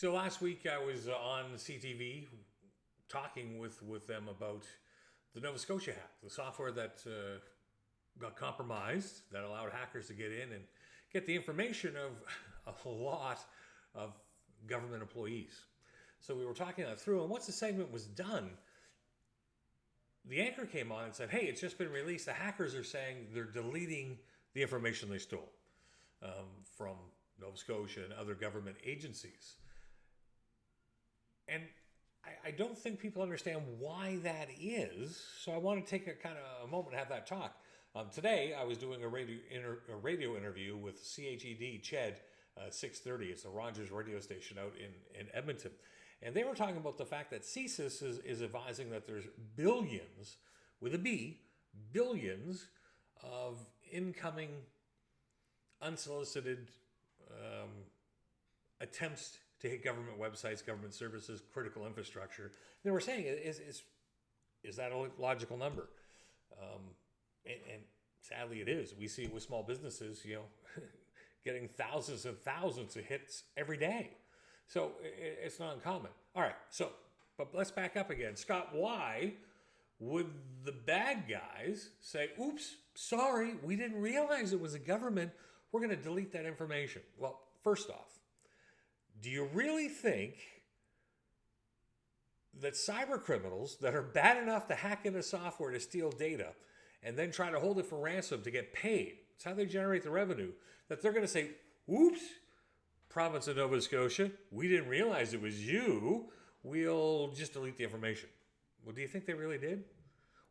So last week I was on CTV talking with them about the Nova Scotia hack, the software that got compromised that allowed hackers to get in and get the information of a lot of government employees. So we were talking that through, and once the segment was done, the anchor came on and said, "Hey, it's just been released. The hackers are saying they're deleting the information they stole from Nova Scotia and other government agencies." And I don't think people understand why that is. So I want to take a moment and have that talk. Today, I was doing a radio interview with CHED, CHED 630. It's a Rogers radio station out in Edmonton. And they were talking about the fact that CSIS is advising that there's billions, with a B, billions of incoming unsolicited attempts to hit government websites, government services, critical infrastructure. They were saying, is that a logical number? And sadly, it is. We see it with small businesses, getting thousands and thousands of hits every day. So it's not uncommon. All right. But let's back up again. Scott, why would the bad guys say, "Oops, sorry, we didn't realize it was a government. We're going to delete that information"? Well, first off, do you really think that cyber criminals that are bad enough to hack into software to steal data and then try to hold it for ransom to get paid, it's how they generate the revenue, that they're going to say, "Oops, province of Nova Scotia, we didn't realize it was you. We'll just delete the information"? Well, do you think they really did?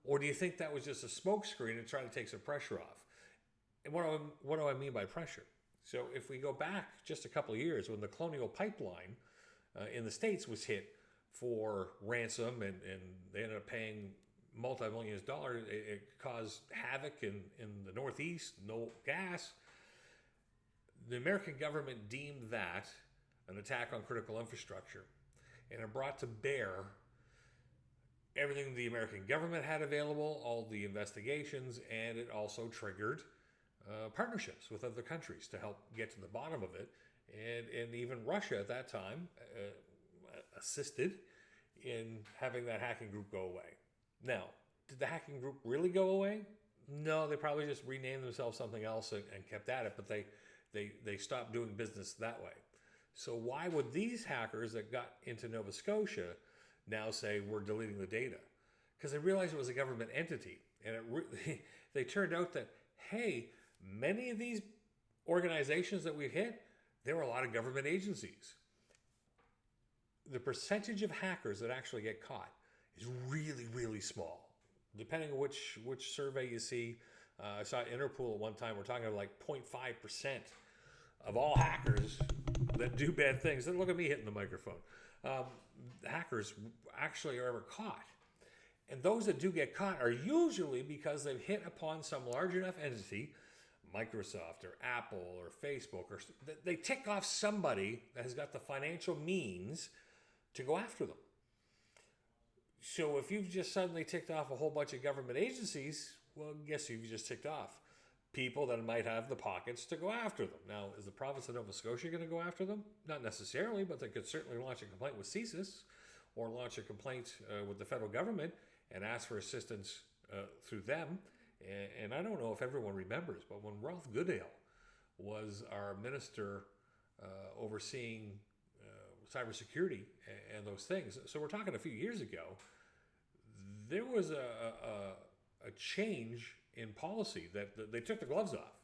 Or do you think that was just a smokescreen to try to take some pressure off? And what do I mean by pressure? So if we go back just a couple of years when the Colonial Pipeline in the States was hit for ransom and they ended up paying multi-millions of dollars, it caused havoc in the Northeast, no gas. The American government deemed that an attack on critical infrastructure, and it brought to bear everything the American government had available, all the investigations, and it also triggered partnerships with other countries to help get to the bottom of it. And even Russia at that time assisted in having that hacking group go away. Now, did the hacking group really go away? No, they probably just renamed themselves something else and kept at it, but they stopped doing business that way. So why would these hackers that got into Nova Scotia now say we're deleting the data? Because they realized it was a government entity. And they turned out that, hey, many of these organizations that we've hit, there were a lot of government agencies. The percentage of hackers that actually get caught is really, really small. Depending on which survey you see, I saw Interpol at one time, we're talking about like 0.5% of all hackers that do bad things. Look at me hitting the microphone. Hackers actually are ever caught. And those that do get caught are usually because they've hit upon some large enough entity, Microsoft or Apple or Facebook, or they tick off somebody that has got the financial means to go after them. So if you've just suddenly ticked off a whole bunch of government agencies, well, guess who you've just ticked off? People that might have the pockets to go after them. Now, is the province of Nova Scotia going to go after them? Not necessarily, but they could certainly launch a complaint with CSIS or launch a complaint with the federal government and ask for assistance through them. And I don't know if everyone remembers, but when Ralph Goodale was our minister overseeing cybersecurity and those things, so we're talking a few years ago, there was a change in policy that they took the gloves off.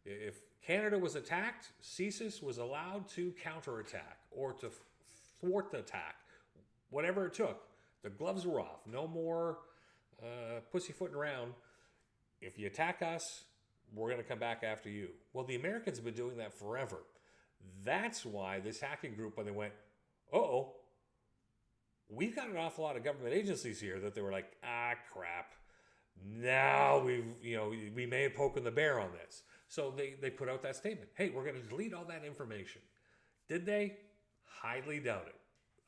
If Canada was attacked, CSIS was allowed to counterattack or to thwart the attack, whatever it took. The gloves were off. No more pussyfooting around. If you attack us, we're going to come back after you. Well, the Americans have been doing that forever. That's why this hacking group, when they went, uh-oh, we've got an awful lot of government agencies here, that they were like, crap. Now we may have poken the bear on this. So they put out that statement. Hey, we're going to delete all that information. Did they? Highly doubt it.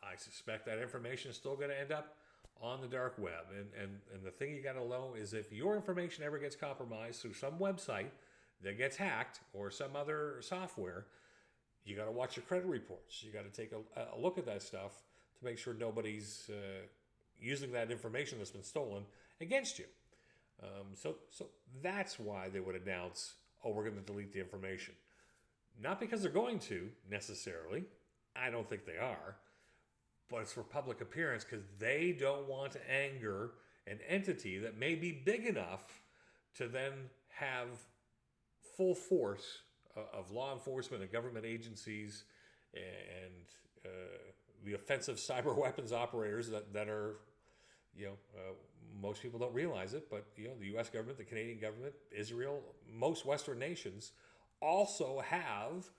I suspect that information is still going to end up on the dark web. And the thing you got to know is if your information ever gets compromised through some website that gets hacked or some other software, you got to watch your credit reports. You got to take a look at that stuff to make sure nobody's using that information that's been stolen against you. So that's why they would announce, oh, we're going to delete the information. Not because they're going to, necessarily. I don't think they are. But it's for public appearance because they don't want to anger an entity that may be big enough to then have full force of law enforcement and government agencies and the offensive cyber weapons operators that are, most people don't realize it, but the U.S. government, the Canadian government, Israel, most Western nations also have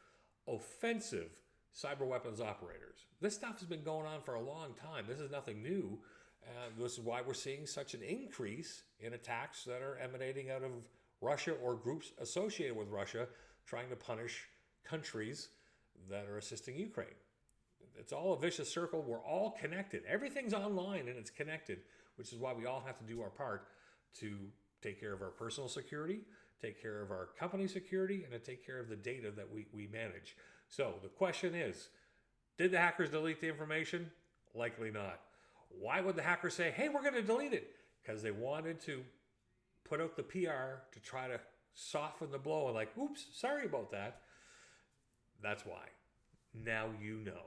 offensive cyber weapons operators. This stuff has been going on for a long time. This is nothing new. This is why we're seeing such an increase in attacks that are emanating out of Russia or groups associated with Russia trying to punish countries that are assisting Ukraine. It's all a vicious circle. We're all connected. Everything's online and it's connected, which is why we all have to do our part to take care of our personal security, take care of our company security, and to take care of the data that we manage. So the question is, did the hackers delete the information? Likely not. Why would the hackers say, hey, we're going to delete it? Because they wanted to put out the PR to try to soften the blow and like, oops, sorry about that. That's why. Now you know.